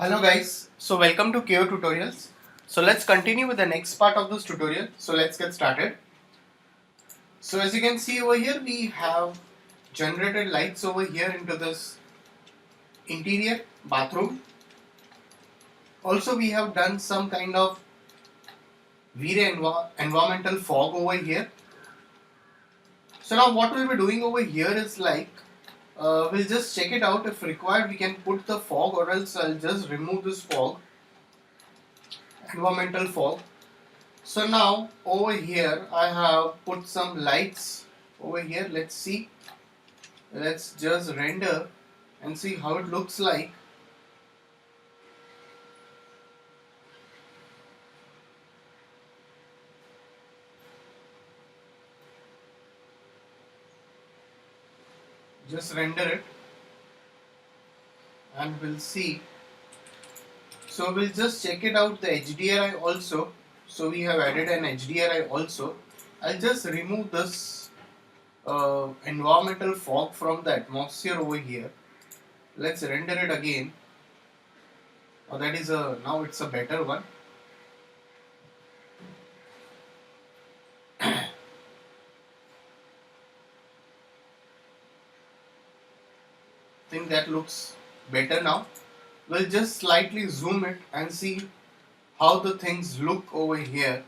Hello guys, so welcome to KO Tutorials. So let's continue with the next part of this tutorial. So let's get started. So as you can see over here, we have generated lights over here into this interior bathroom. Also we have done some kind of environmental fog over here. So now what we'll be doing over here is we'll just check it out. If required we can put the fog, or else I'll just remove this fog, environmental fog. So now over here I have put some lights over here. Let's see. Let's just render and see how it looks like. Just render it and we'll see. So we'll just check it out the HDRI also. So we have added an HDRI also. I'll just remove this environmental fog from the atmosphere over here. Let's render it again. Oh, that is now it's a better one. I think that looks better now. We'll just slightly zoom it and see how the things look over here.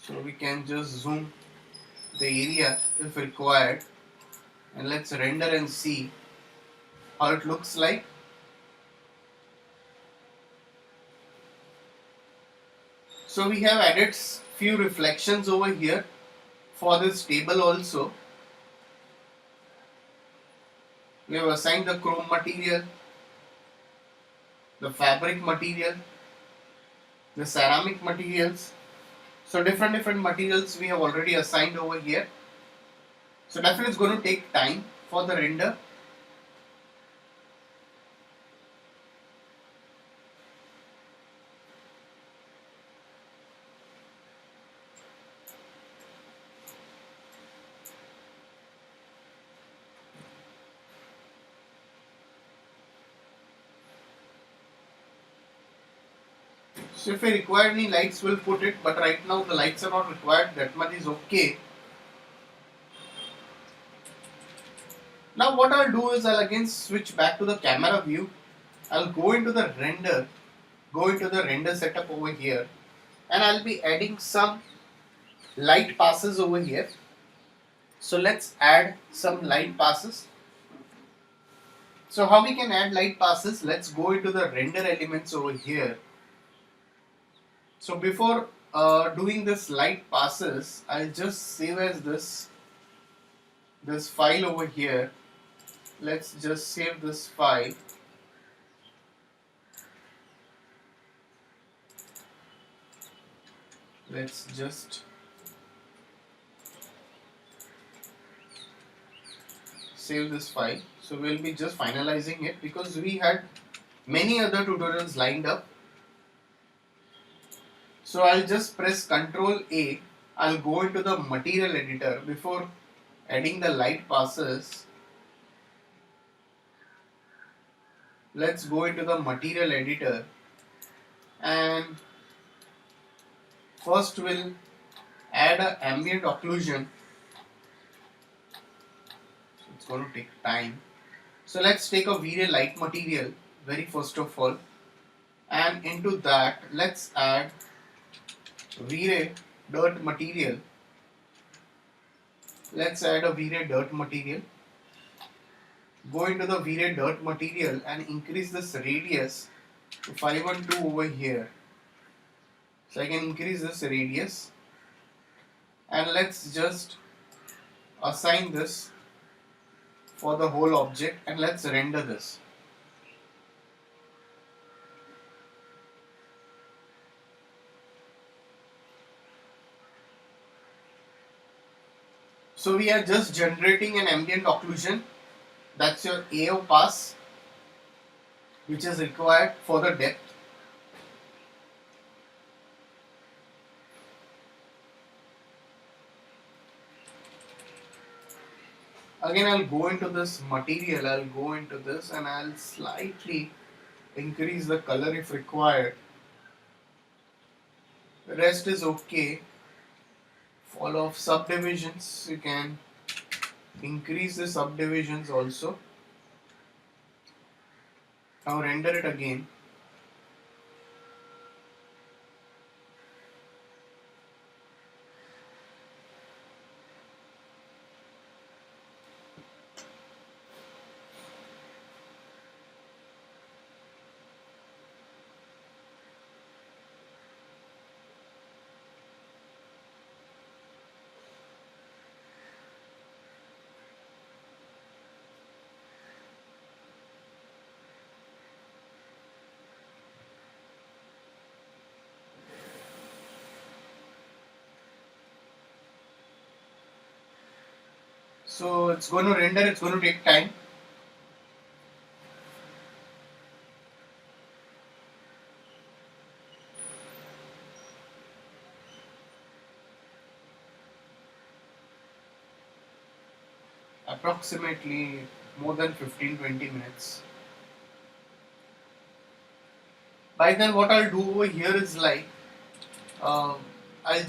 So we can just zoom the area if required, and let's render and see how it looks like. So we have added few reflections over here for this table also. We have assigned the chrome material, the fabric material, the ceramic materials. So different materials we have already assigned over here. So definitely it's going to take time for the render. So if we require any lights, we'll put it, but right now the lights are not required, that much is okay. Now what I'll do is I'll again switch back to the camera view. I'll go into the render setup over here, and I'll be adding some light passes over here. So let's add some light passes. So how we can add light passes? Let's go into the render elements over here. So before doing this light passes, I'll just save as this file over here. Let's just save this file. Let's just save this file. So we'll be just finalizing it because we had many other tutorials lined up. So I'll just press Ctrl A. I'll go into the material editor before adding the light passes. Let's go into the material editor, and first we'll add an ambient occlusion. So it's going to take time. So let's take a V-Ray light material very first of all, and into that let's add V-Ray dirt material. Let's add a V-Ray dirt material. Go into the V-Ray dirt material and increase this radius to 512 over here. So I can increase this radius, and let's just assign this for the whole object, and let's render this. So we are just generating an ambient occlusion. That's your AO pass, which is required for the depth. Again, I'll go into this material, I'll go into this and I'll slightly increase the color if required. The rest is okay. Follow of subdivisions, you can increase the subdivisions also. Now render it again. So it's going to render, it's going to take time. Approximately more than 15-20 minutes. By then what I'll do over here is like I'll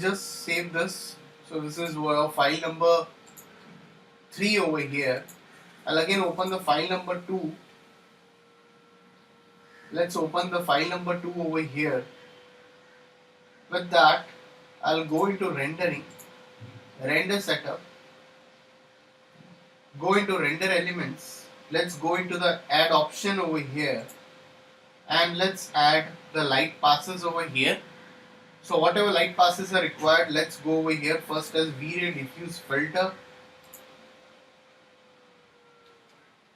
just save this. So this is file number 3 over here. I'll again open the file number 2. Let's open the file number 2 over here. With that, I'll go into rendering, render setup, go into render elements. Let's go into the add option over here and let's add the light passes over here. So whatever light passes are required, let's go over here first as V-Ray diffuse filter,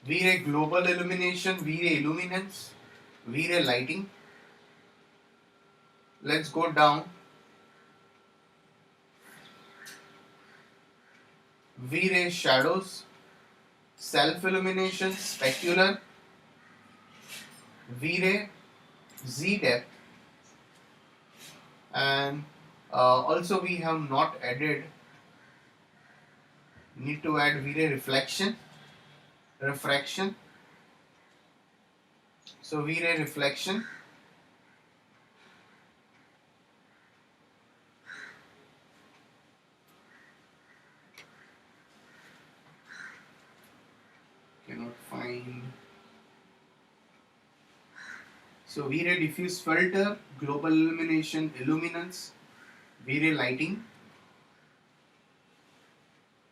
V-Ray global illumination, V-Ray illuminance, V-Ray lighting. Let's go down. V-Ray shadows, self illumination, specular, V-Ray Z depth, and also we have not added, need to add V-Ray reflection, refraction. So V-Ray reflection, cannot find. So V-Ray diffuse filter, global illumination, illuminance, V-Ray lighting.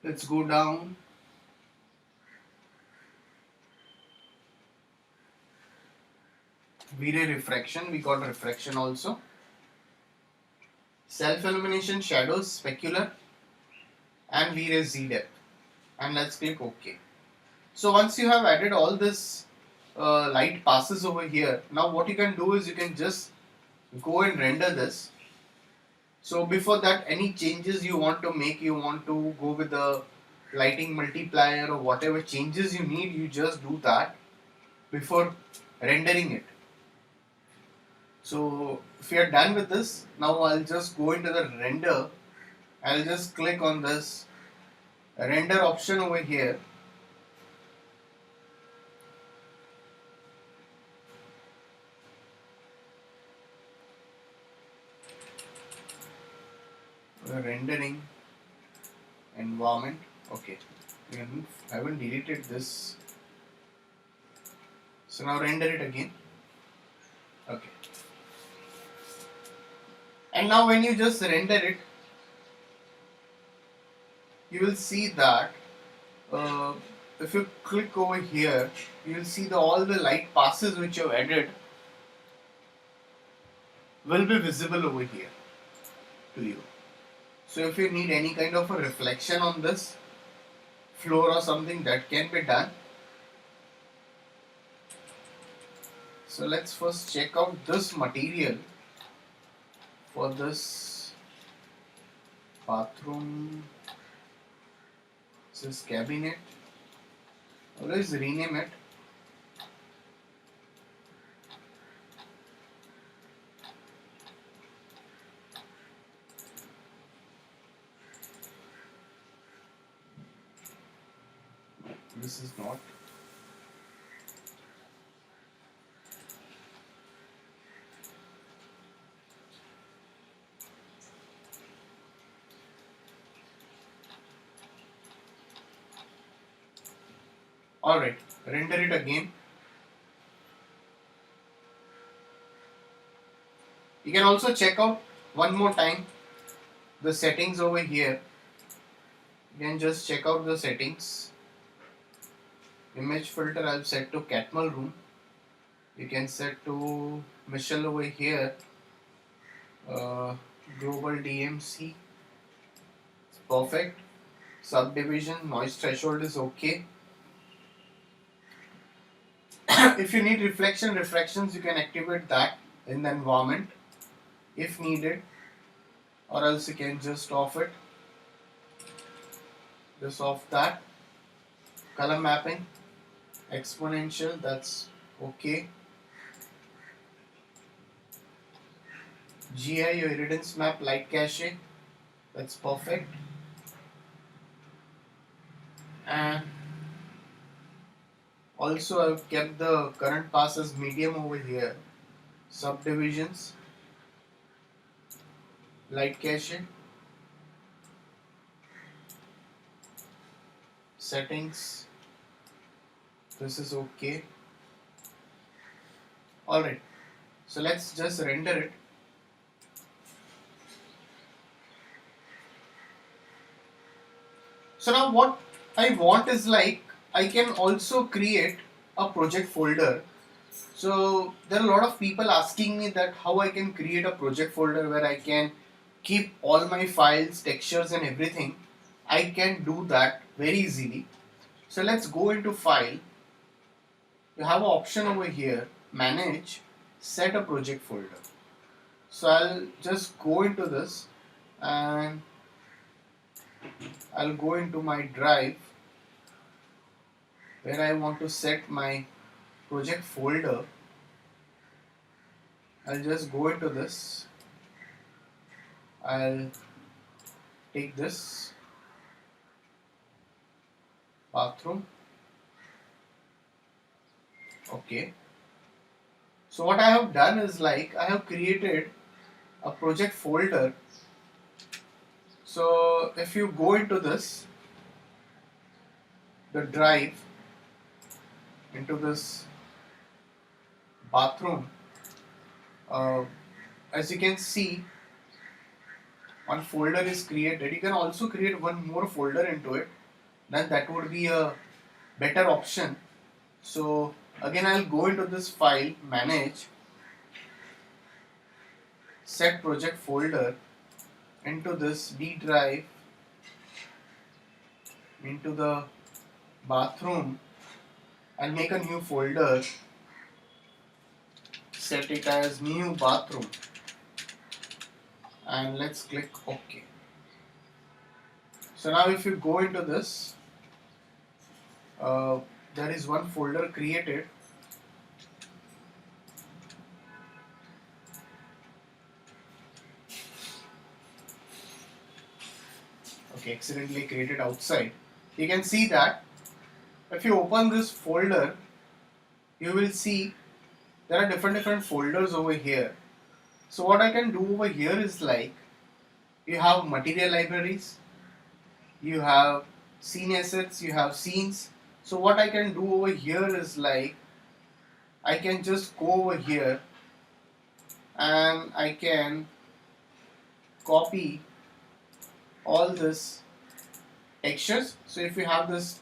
Let's go down. V-Ray refraction, we got refraction also. Self illumination, shadows, specular, and V-Ray Z depth. And let's click OK. So once you have added all this light passes over here, now what you can do is you can just go and render this. So before that, any changes you want to make, you want to go with the lighting multiplier or whatever changes you need, you just do that before rendering it. So if you are done with this, now I'll just go into the render. I'll just click on this render option over here. Rendering environment. Okay, I haven't deleted this. So now render it again. Okay. And now when you just render it, you will see that if you click over here, you will see all the light passes which you have added will be visible over here to you. So if you need any kind of a reflection on this floor or something, that can be done. So let's first check out this material for this bathroom. This is cabinet. Always rename it. this is not. Alright, render it again. You can also check out one more time the settings over here. You can just check out the settings. Image filter I've set to Catmull room. You can set to Michelle over here. Global DMC. It's perfect. Subdivision noise threshold is okay. If you need refractions, you can activate that in the environment if needed, or else you can just off it. Just off that. Color mapping, exponential, that's okay. GI or irradiance map, light cache, that's perfect. And also I've kept the current pass as medium over here. Subdivisions, light cache, settings, this is okay. Alright, so let's just render it. So now what I want is like I can also create a project folder. So there are a lot of people asking me that how I can create a project folder where I can keep all my files, textures and everything. I can do that very easily. So let's go into file. You have an option over here, manage, set a project folder. So I'll just go into this and I'll go into my drive where I want to set my project folder. I'll just go into this. I'll take this bathroom. Okay. So what I have done is like I have created a project folder. So if you go into this, the drive, into this bathroom, as you can see, one folder is created. You can also create one more folder into it. Then that would be a better option. So again, I'll go into this file, manage, set project folder, into this D drive, into the bathroom. I'll make a new folder, set it as new bathroom, and let's click OK. So now if you go into this, there is one folder created. Okay, accidentally created outside. You can see that if you open this folder, you will see there are different folders over here. So what I can do over here is like, you have material libraries, you have scene assets, you have scenes. So what I can do over here is like, I can just go over here and I can copy all this textures. So if you have this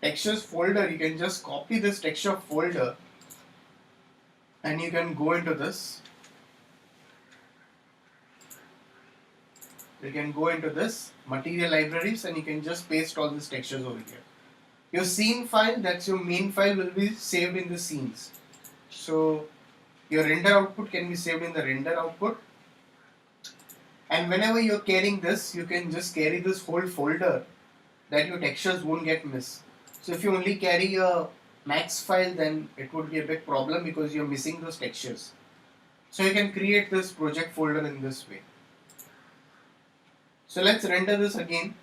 textures folder, you can just copy this texture folder and you can go into this. You can go into this material libraries and you can just paste all these textures over here. Your scene file, that's your main file, will be saved in the scenes. So your render output can be saved in the render output. And whenever you're carrying this, you can just carry this whole folder that your textures won't get missed. So if you only carry a max file, then it would be a big problem because you're missing those textures. So you can create this project folder in this way. So let's render this again.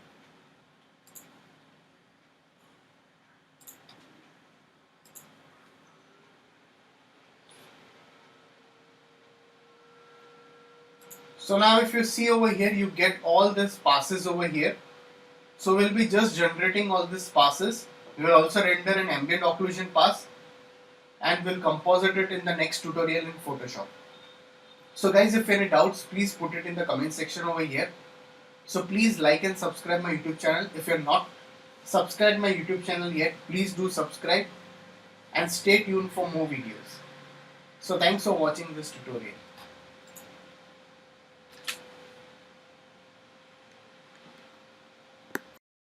So now if you see over here, you get all these passes over here. So we'll be just generating all these passes. We will also render an ambient occlusion pass and we'll composite it in the next tutorial in Photoshop. So guys, if any doubts, please put it in the comment section over here. So please like and subscribe my YouTube channel. If you're not subscribed my YouTube channel yet, please do subscribe and stay tuned for more videos. So thanks for watching this tutorial.